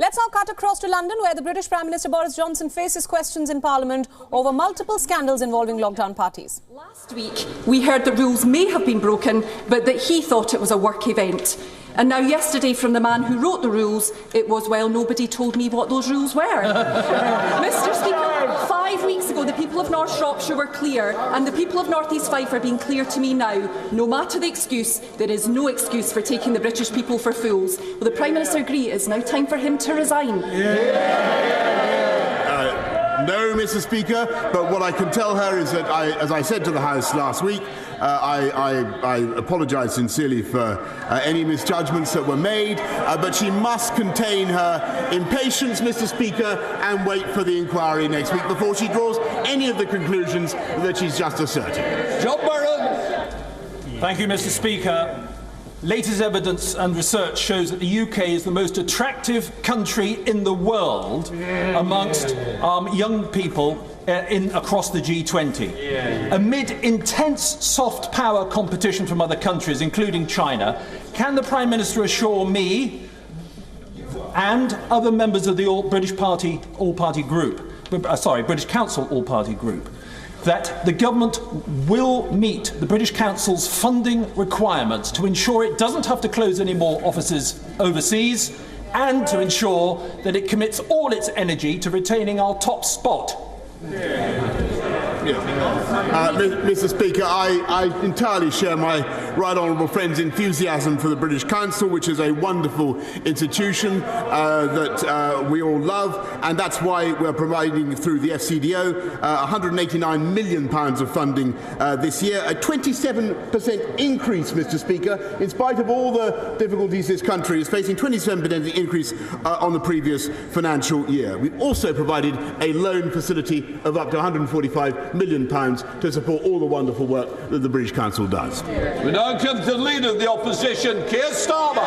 Let's now cut across to London, where the British Prime Minister Boris Johnson faces questions in Parliament over multiple scandals involving lockdown parties. Last week, we heard that rules may have been broken, but that he thought it was a work event. And now yesterday, from the man who wrote the rules, it was, well, nobody told me what those rules were. Mr Speaker, 5 weeks ago, the people of North Shropshire were clear, and the people of North East Fife are being clear to me now. No matter the excuse, there is no excuse for taking the British people for fools. Will the Prime Minister agree it is now time for him to resign? No, Mr Speaker, but what I can tell her is that, as I said to the House last week, I apologise sincerely for any misjudgments that were made, but she must contain her impatience, Mr Speaker, and wait for the inquiry next week before she draws any of the conclusions that she's just asserted. John Burrow. Thank you, Mr Speaker. Latest evidence and research shows that the UK is the most attractive country in the world amongst young people across the G20. Amid intense soft power competition from other countries, including China, can the Prime Minister assure me and other members of the British Council All-Party Group that the government will meet the British Council's funding requirements to ensure it doesn't have to close any more offices overseas, and to ensure that it commits all its energy to retaining our top spot? Mr Speaker, I entirely share my right honourable friend's enthusiasm for the British Council, which is a wonderful institution that we all love, and that's why we're providing through the FCDO £189 million of funding this year, a 27% increase, Mr Speaker, in spite of all the difficulties this country is facing, 27% increase on the previous financial year. We've also provided a loan facility of up to £145 million to support all the wonderful work that the British Council does. We now come to the Leader of the Opposition, Keir Starmer.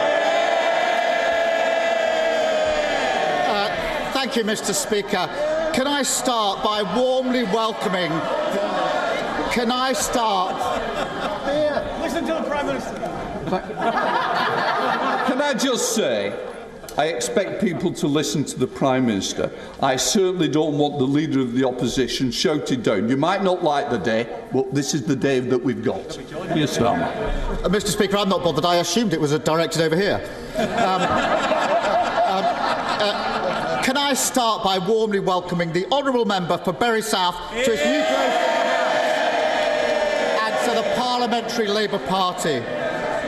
Thank you, Mr Speaker. Can I start by warmly welcoming... Can I start... Listen to the Prime Minister. Can I just say, I expect people to listen to the Prime Minister. I certainly don't want the Leader of the Opposition shouted down. You might not like the day, but this is the day that we've got. Yes, Starmer. Mr Speaker, I'm not bothered. I assumed it was directed over here. Can I start by warmly welcoming the honourable member for Bury South to his new place and to the Parliamentary Labour Party.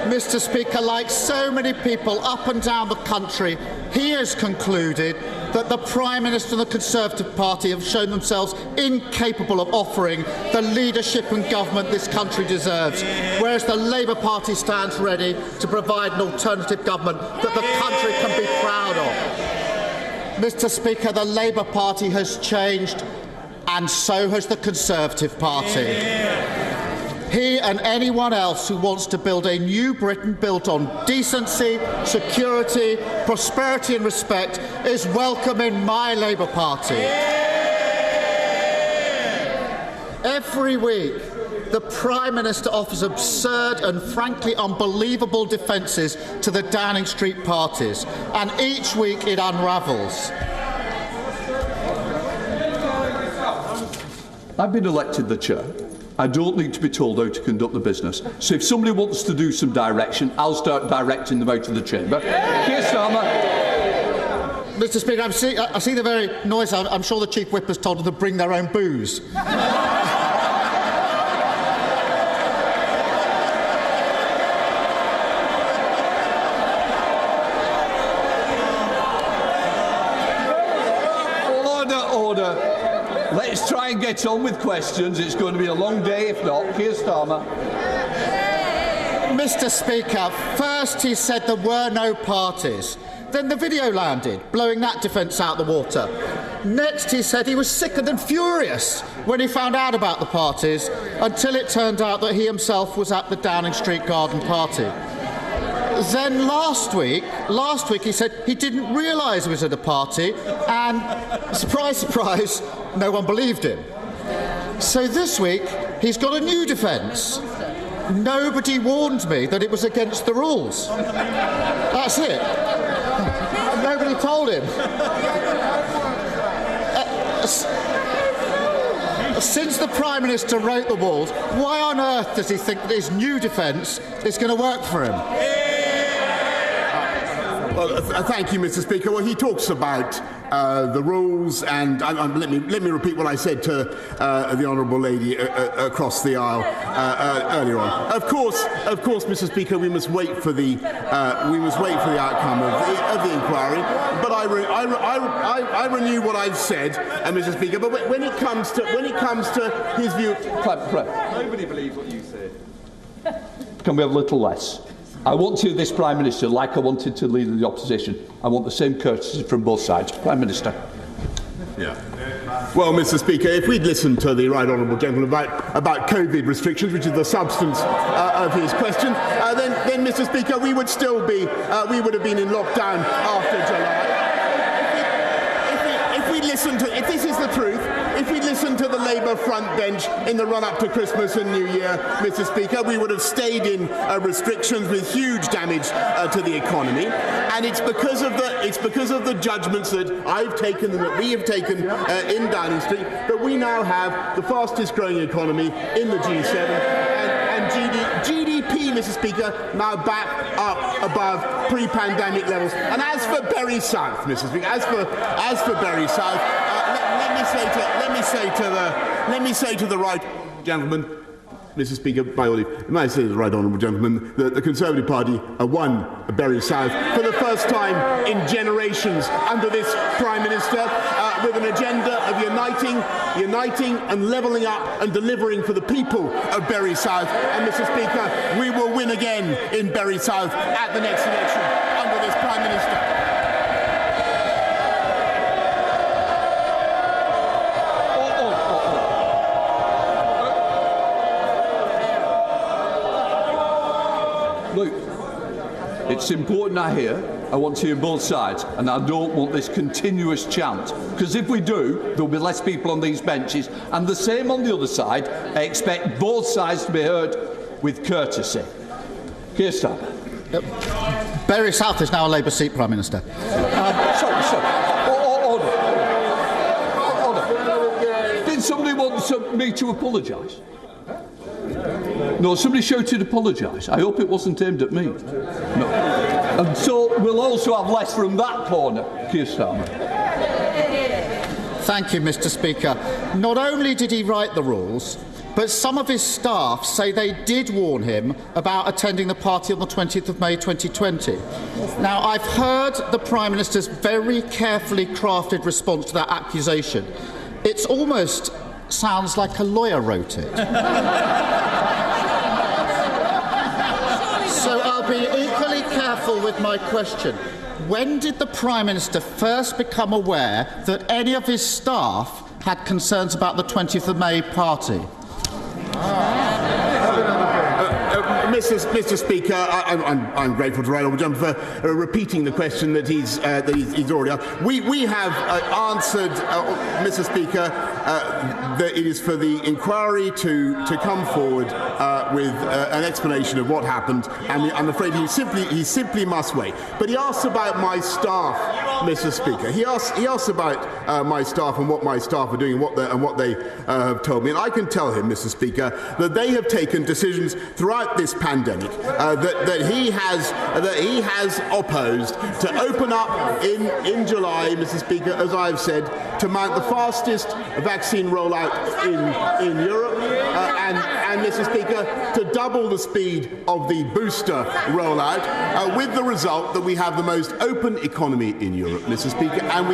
Mr Speaker, like so many people up and down the country, he has concluded that the Prime Minister and the Conservative Party have shown themselves incapable of offering the leadership and government this country deserves, whereas the Labour Party stands ready to provide an alternative government that the country can be proud of. Mr Speaker, the Labour Party has changed, and so has the Conservative Party. He and anyone else who wants to build a new Britain built on decency, security, prosperity and respect is welcome in my Labour Party. Every week, the Prime Minister offers absurd and frankly unbelievable defences to the Downing Street parties, and each week it unravels. I've been elected the chair. I don't need to be told how to conduct the business. So if somebody wants to do some direction, I'll start directing them out of the chamber. Keir Starmer. Mr Speaker, I see the very noise. I'm sure the Chief Whip has told them to bring their own booze. Order. Let's try and get on with questions. It's going to be a long day if not. Keir Starmer. Mr Speaker, first he said there were no parties. Then the video landed, blowing that defence out the water. Next he said he was sicker than furious when he found out about the parties, until it turned out that he himself was at the Downing Street garden party. Then last week he said he didn't realise he was at a party, and surprise, surprise, no one believed him. So this week he's got a new defence. Nobody warned me that it was against the rules. That's it. Nobody nobody told him. Since the Prime Minister wrote the walls, why on earth does he think that his new defence is going to work for him? Well, thank you, Mr. Speaker. Well, he talks about the rules, and let me repeat what I said to the honourable lady across the aisle earlier on. Of course, Mr. Speaker, we must wait for the outcome of the inquiry. But I renew what I've said, Mr. Speaker. But when it comes to his view, nobody believes what you say. Can we have a little less? I want to this Prime Minister like I wanted to leader of the opposition. I want the same courtesy from both sides. Prime Minister. Yeah. Well, Mr. Speaker, if we'd listened to the right honourable gentleman about COVID restrictions, which is the substance of his question, then, Mr. Speaker, we would still be we would have been in lockdown after July. If this is the truth, if we listened to the Labour front bench in the run-up to Christmas and New Year, Mr. Speaker, we would have stayed in restrictions with huge damage to the economy, and it's because of the judgments that I've taken and that we have taken in Downing Street that we now have the fastest-growing economy in the G7 and GDP, Mr. Speaker, now back up above pre-pandemic levels. And as for Bury South, Mr. Speaker, as for Bury South, let me say to the right gentleman, Mr. Speaker, by all leave, may I say to the right honourable gentleman that the Conservative Party won Bury South for the first time in generations under this Prime Minister, with an agenda of uniting and levelling up and delivering for the people of Bury South. And Mr. Speaker, we will win again in Bury South at the next election under this Prime Minister. Look, it's important I want to hear both sides, and I don't want this continuous chant, because if we do, there'll be less people on these benches, and the same on the other side. I expect both sides to be heard with courtesy. Keir Starmer. Bury South is now a Labour seat, Prime Minister. Sorry. Order. Did somebody want me to apologise? No, somebody shouted apologise. I hope it wasn't aimed at me. No. And so we'll also have less from that corner, Keir Starmer. Thank you, Mr. Speaker. Not only did he write the rules, but some of his staff say they did warn him about attending the party on the 20th of May 2020. Now, I've heard the Prime Minister's very carefully crafted response to that accusation. It almost sounds like a lawyer wrote it. So I'll be equally careful with my question. When did the Prime Minister first become aware that any of his staff had concerns about the 20th of May party? Mr. Speaker, I'm grateful to Right Honourable Gentleman for repeating the question that he's already asked. We have answered, Mr. Speaker, that it is for the inquiry to come forward with an explanation of what happened, and I'm afraid he simply must wait. But he asks about my staff, Mr. Speaker. He asks about my staff and what my staff are doing and what they have told me. And I can tell him, Mr. Speaker, that they have taken decisions throughout this pandemic that he has opposed to open up in July, Mr. Speaker, as I've said, to mount the fastest vaccine rollout in Europe, and Mr. Speaker, to double the speed of the booster rollout, with the result that we have the most open economy in Europe, Mr. Speaker, and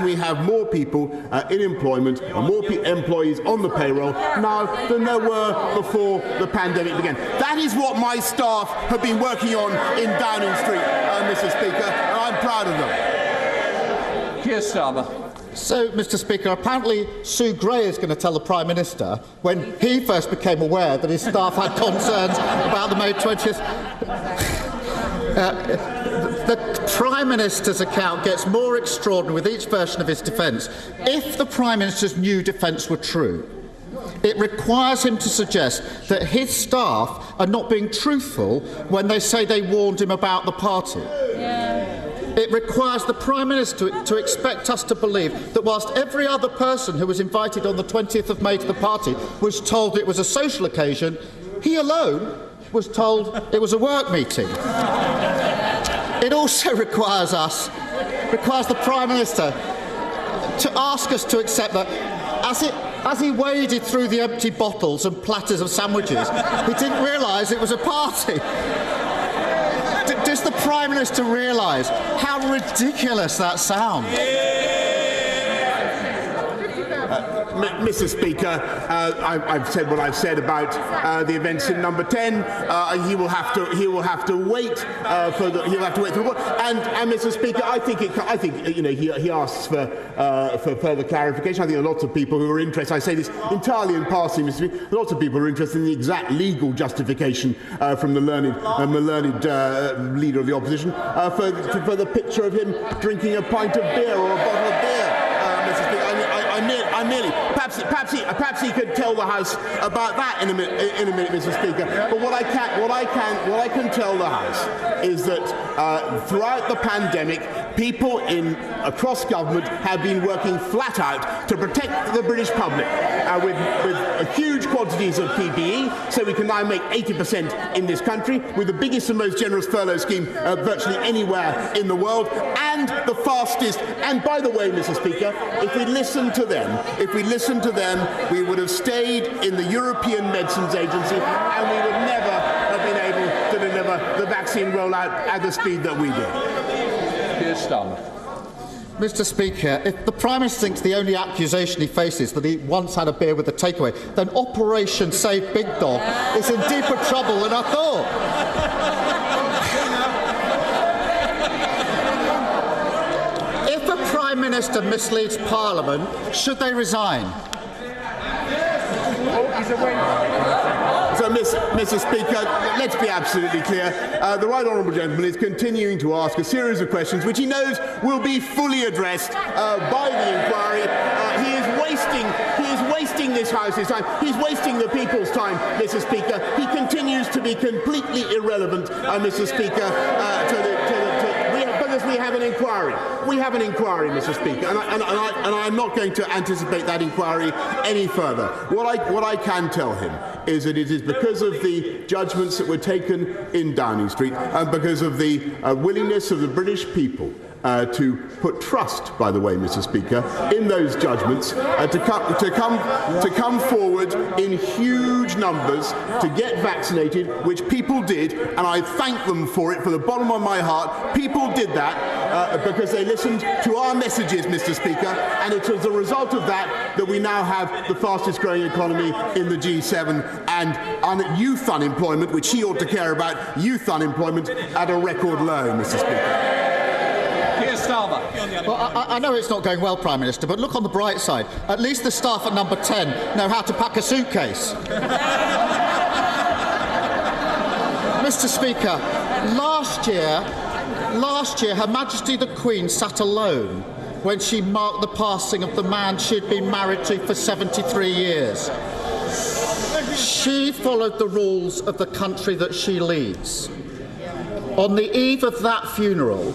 we have more people in employment and more employees on the payroll now than there were before the pandemic began. That is what my staff have been working on in Downing Street, Mr. Speaker, and I'm proud of them. Keir Starmer. So, Mr. Speaker, apparently Sue Gray is going to tell the Prime Minister when he first became aware that his staff had concerns about the May 20th. The Prime Minister's account gets more extraordinary with each version of his defence. If the Prime Minister's new defence were true, it requires him to suggest that his staff are not being truthful when they say they warned him about the party. It requires the Prime Minister to expect us to believe that whilst every other person who was invited on the 20th of May to the party was told it was a social occasion, he alone was told it was a work meeting. It also requires the Prime Minister to ask us to accept that as he waded through the empty bottles and platters of sandwiches, he didn't realise it was a party. Does the Prime Minister realise how ridiculous that sounds? Mr. Speaker, I've said what I've said about the events in Number 10. He will have to wait for the report. And Mr. Speaker, I think he asks for further clarification. I think there are lots of people who are interested. I say this entirely in passing, Mr. Speaker. Lots of people are interested in the exact legal justification from the learned leader of the opposition for the picture of him drinking a pint of beer or a bottle of beer. Mr. Speaker, perhaps he could tell the House about that in a minute, Mr. Speaker. But what I can tell the House is that throughout the pandemic, people across government have been working flat out to protect the British public with huge quantities of PPE, so we can now make 80% in this country, with the biggest and most generous furlough scheme virtually anywhere in the world, and the fastest. And by the way, Mr. Speaker, if we listened to them, we would have stayed in the European Medicines Agency, and we would never have been able to deliver the vaccine rollout at the speed that we did. Keir Starmer. Mr. Speaker, if the Prime Minister thinks the only accusation he faces that he once had a beer with a takeaway, then Operation Save Big Dog is in deeper trouble than I thought. If a Prime Minister misleads Parliament, should they resign? So, Mr. Speaker, let's be absolutely clear. The Right Honourable Gentleman is continuing to ask a series of questions which he knows will be fully addressed by the inquiry. He is wasting this House's time. He's wasting the people's time, Mr. Speaker. He continues to be completely irrelevant, Mr. Speaker, because we have an inquiry. We have an inquiry, Mr. Speaker, and I'm not going to anticipate that inquiry any further. What I can tell him is that it is because of the judgments that were taken in Downing Street and because of the willingness of the British people to put trust, by the way, Mr. Speaker, in those judgments, to come forward in huge numbers to get vaccinated, which people did, and I thank them for it from the bottom of my heart. People did that because they listened to our messages, Mr. Speaker, and it's as a result of that that we now have the fastest growing economy in the G7 and youth unemployment, which he ought to care about, youth unemployment at a record low, Mr. Speaker. Well, I know it's not going well, Prime Minister, but look on the bright side. At least the staff at Number 10 know how to pack a suitcase. Mr. Speaker, last year Her Majesty the Queen sat alone when she marked the passing of the man she'd been married to for 73 years. She followed the rules of the country that she leads. On the eve of that funeral,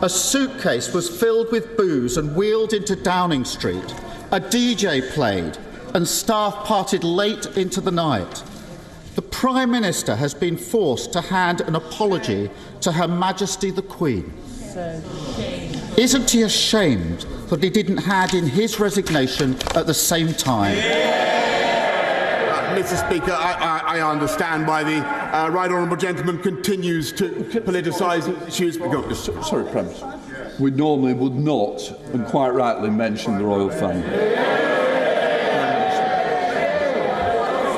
a suitcase was filled with booze and wheeled into Downing Street. A DJ played and staff partied late into the night. The Prime Minister has been forced to hand an apology to Her Majesty the Queen. Isn't he ashamed that he didn't hand in his resignation at the same time? Mr. Speaker, I understand why the Right Honourable Gentleman continues to politicise issues. Sorry, Prime Minister. We normally would not, and quite rightly, mention the royal family.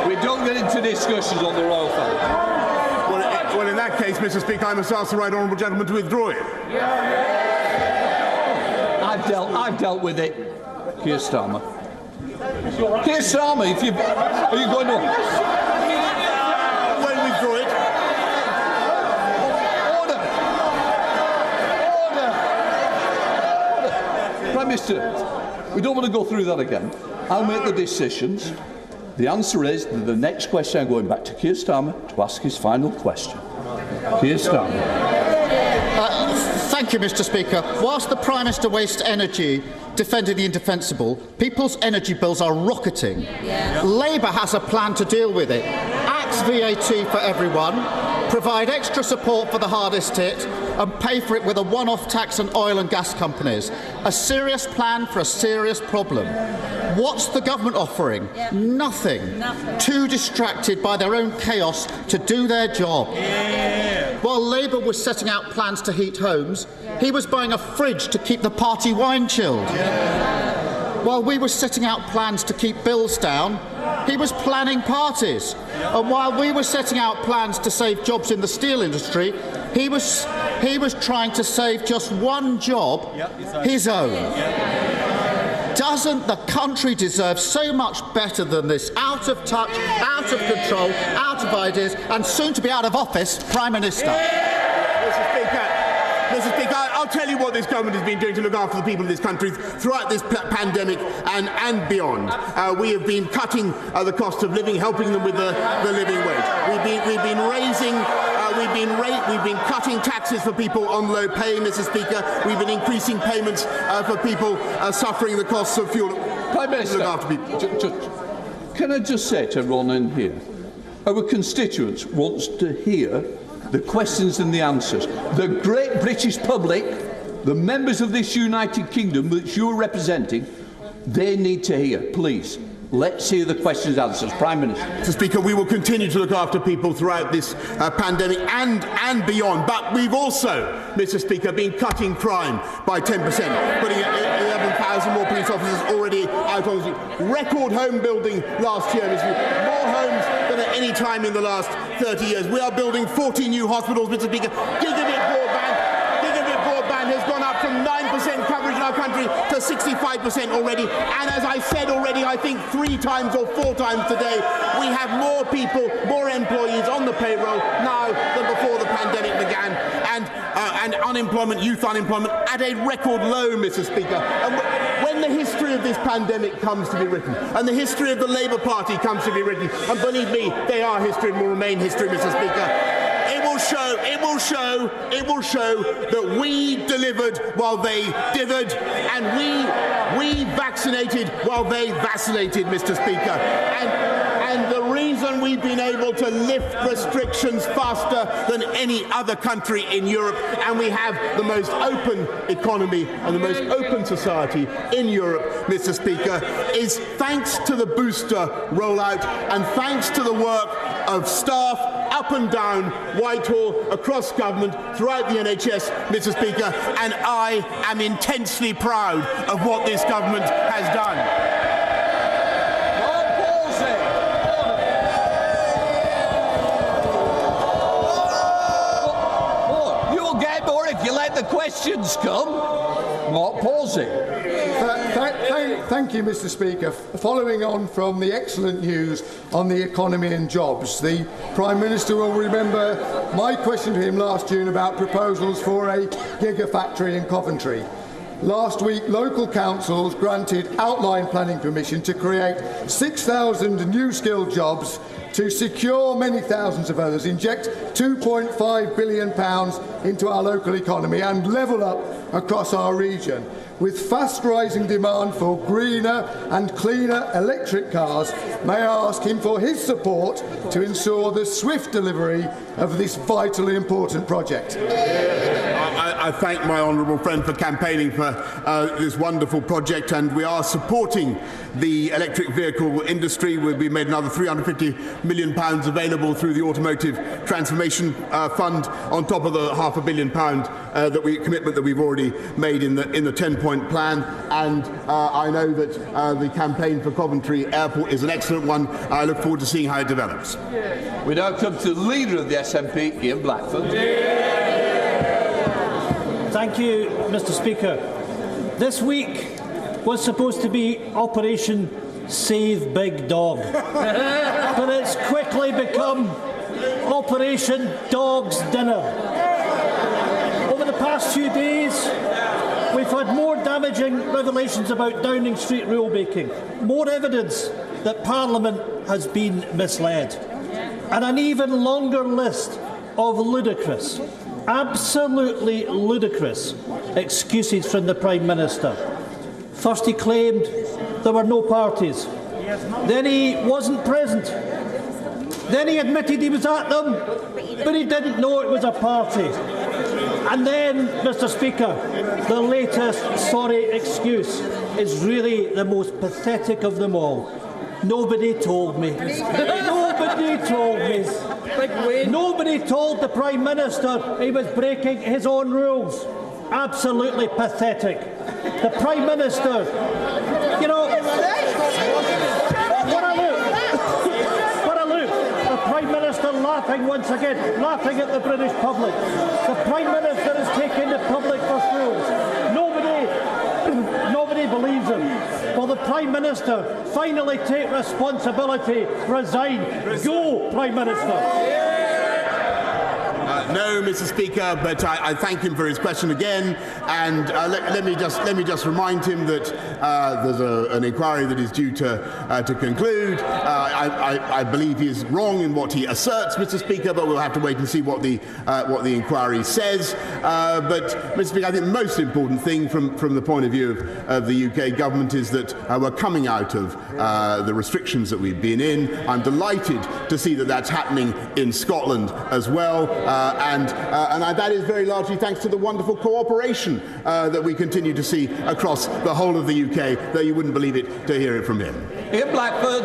We don't get into discussions on the royal family. Well, in that case, Mr. Speaker, I must ask the Right Honourable Gentleman to withdraw it. I've dealt with it. Keir Starmer. Keir Starmer, are you going to... Well, withdraw it. Order. Prime Minister, we don't want to go through that again. I'll make the decisions. The answer is that the next question I'm going back to Keir Starmer to ask his final question. Keir Starmer. Thank you, Mr. Speaker. Whilst the Prime Minister wastes energy defending the indefensible, people's energy bills are rocketing. Yeah. Labour has a plan to deal with it. Axe VAT for everyone, provide extra support for the hardest hit, and pay for it with a one-off tax on oil and gas companies. A serious plan for a serious problem. What's the government offering? Yeah. Nothing. Too distracted by their own chaos to do their job. Yeah. While Labour was setting out plans to heat homes, he was buying a fridge to keep the party wine chilled. Yeah. While we were setting out plans to keep bills down, he was planning parties. And while we were setting out plans to save jobs in the steel industry, he was trying to save just one job, his own. Doesn't the country deserve so much better than this out of touch, out of control, out of ideas, and soon to be out of office Prime Minister? Mr. Speaker, I'll tell you what this government has been doing to look after the people of this country throughout this pandemic and beyond. We have been cutting the cost of living, helping them with the living wage. We've been cutting taxes for people on low pay, Mr. Speaker. We've been increasing payments for people suffering the costs of fuel. Prime Minister, look after people. Can I just say to Ronan here, our constituents wants to hear the questions and the answers. The great British public, the members of this United Kingdom which you're representing, they need to hear. Please, let's hear the questions and answers. Prime Minister. Mr. Speaker, we will continue to look after people throughout this pandemic and beyond. But we've also, Mr. Speaker, been cutting crime by 10%, putting 11,000 more police officers already out on the street. Record home building last year, Mr. Speaker. More homes than at any time in the last 30 years. We are building 40 new hospitals, Mr. Speaker. Gigabit broadband has gone up from 9% coverage in our country to 65% already. And as I said already, I think 3 times or 4 times today, we have more people, more employees on the payroll now than before the pandemic began. And unemployment, youth unemployment, at a record low, Mr. Speaker. And when the history of this pandemic comes to be written, and the history of the Labour Party comes to be written, and believe me, they are history and will remain history, Mr. Speaker, it will show that we delivered while they dithered, and we vaccinated while they vacillated, Mr. Speaker. And the reason we've been able to lift restrictions faster than any other country in Europe, and we have the most open economy and the most open society in Europe, Mr. Speaker, is thanks to the booster rollout and thanks to the work of staff up and down Whitehall, across government, throughout the NHS, Mr. Speaker, and I am intensely proud of what this government has done. The questions come. Mark Palsy. Thank you, Mr. Speaker. Following on from the excellent news on the economy and jobs, the Prime Minister will remember my question to him last June about proposals for a gigafactory in Coventry. Last week, local councils granted outline planning permission to create 6,000 new skilled jobs, to secure many thousands of others, inject £2.5 billion into our local economy and level up across our region. With fast rising demand for greener and cleaner electric cars, may I ask him for his support to ensure the swift delivery of this vitally important project? I thank my honourable friend for campaigning for this wonderful project, and we are supporting the electric vehicle industry. We'll be made another £350 million available through the Automotive Transformation Fund, on top of the £500 million commitment that we've already made in the 10-point plan. And I know that the campaign for Coventry Airport is an excellent one. I look forward to seeing how it develops. We now come to the leader of the SNP, Ian Blackford. Thank you, Mr. Speaker. This week was supposed to be Operation Save Big Dog, but it's quickly become Operation Dog's Dinner. Over the past few days, we've had more damaging revelations about Downing Street rule-making, more evidence that Parliament has been misled, and an even longer list of ludicrous, absolutely ludicrous excuses from the Prime Minister. First he claimed there were no parties. Then he wasn't present. Then he admitted he was at them, but he didn't know it was a party. And then, Mr. Speaker, the latest sorry excuse is really the most pathetic of them all. Nobody told me. Nobody told me. Nobody told the Prime Minister he was breaking his own rules. Absolutely pathetic. The Prime Minister, you know, what a look. The Prime Minister laughing once again, laughing at the British public. The Prime Minister is taking the public for fools. Nobody believes him. Will the Prime Minister finally take responsibility, resign, go, Prime Minister? No, Mr. Speaker, but I thank him for his question again, and let me just remind him that there's an inquiry that is due to conclude. I believe he is wrong in what he asserts, Mr. Speaker, but we'll have to wait and see what the inquiry says. But, Mr. Speaker, I think the most important thing from the point of view of the UK government is that we're coming out of the restrictions that we've been in. I'm delighted to see that that's happening in Scotland as well. And that is very largely thanks to the wonderful cooperation that we continue to see across the whole of the UK, though you wouldn't believe it to hear it from him. Ian Blackford.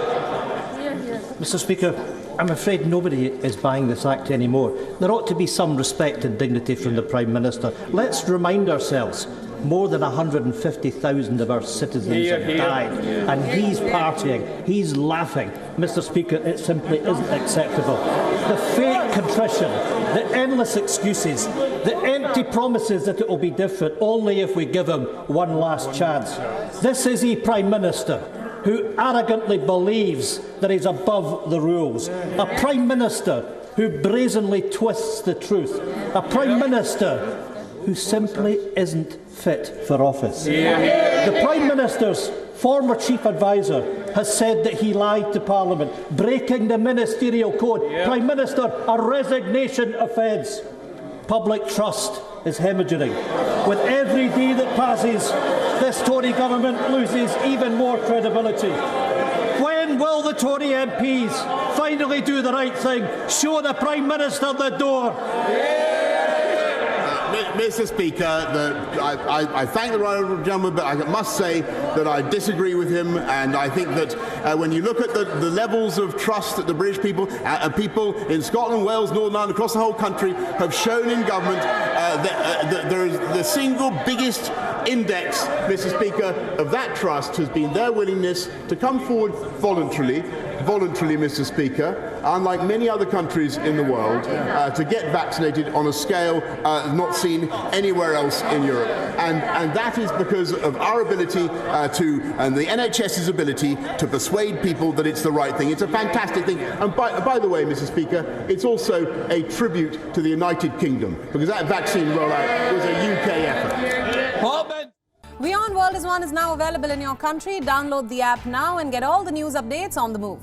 Mr. Speaker, I'm afraid nobody is buying this Act anymore. There ought to be some respect and dignity from the Prime Minister. Let's remind ourselves, more than 150,000 of our citizens have died, and he's partying, he's laughing. Mr. Speaker, it simply isn't acceptable. The fake contrition, the endless excuses, the empty promises that it will be different only if we give him one last chance. This is a Prime Minister who arrogantly believes that he's above the rules. A Prime Minister who brazenly twists the truth. A Prime Minister who simply isn't fit for office. The Prime Minister's former Chief Advisor has said that he lied to Parliament, breaking the ministerial code. Prime Minister, a resignation offence. Public trust is hemorrhaging. With every day that passes, this Tory government loses even more credibility. When will the Tory MPs finally do the right thing? Show the Prime Minister the door. Mr. Speaker, I thank the right honourable gentleman, but I must say that I disagree with him, and I think that when you look at the levels of trust that the British people and people in Scotland, Wales, Northern Ireland, across the whole country have shown in government, that there is the single biggest index, Mr. Speaker, of that trust has been their willingness to come forward voluntarily, Mr. Speaker, unlike many other countries in the world, to get vaccinated on a scale not seen anywhere else in Europe. And that is because of our ability and the NHS's ability to persuade people that it's the right thing. It's a fantastic thing. And by the way, Mr. Speaker, it's also a tribute to the United Kingdom, because that vaccine rollout was a UK effort. WION World is now available in your country. Download the app now and get all the news updates on the move.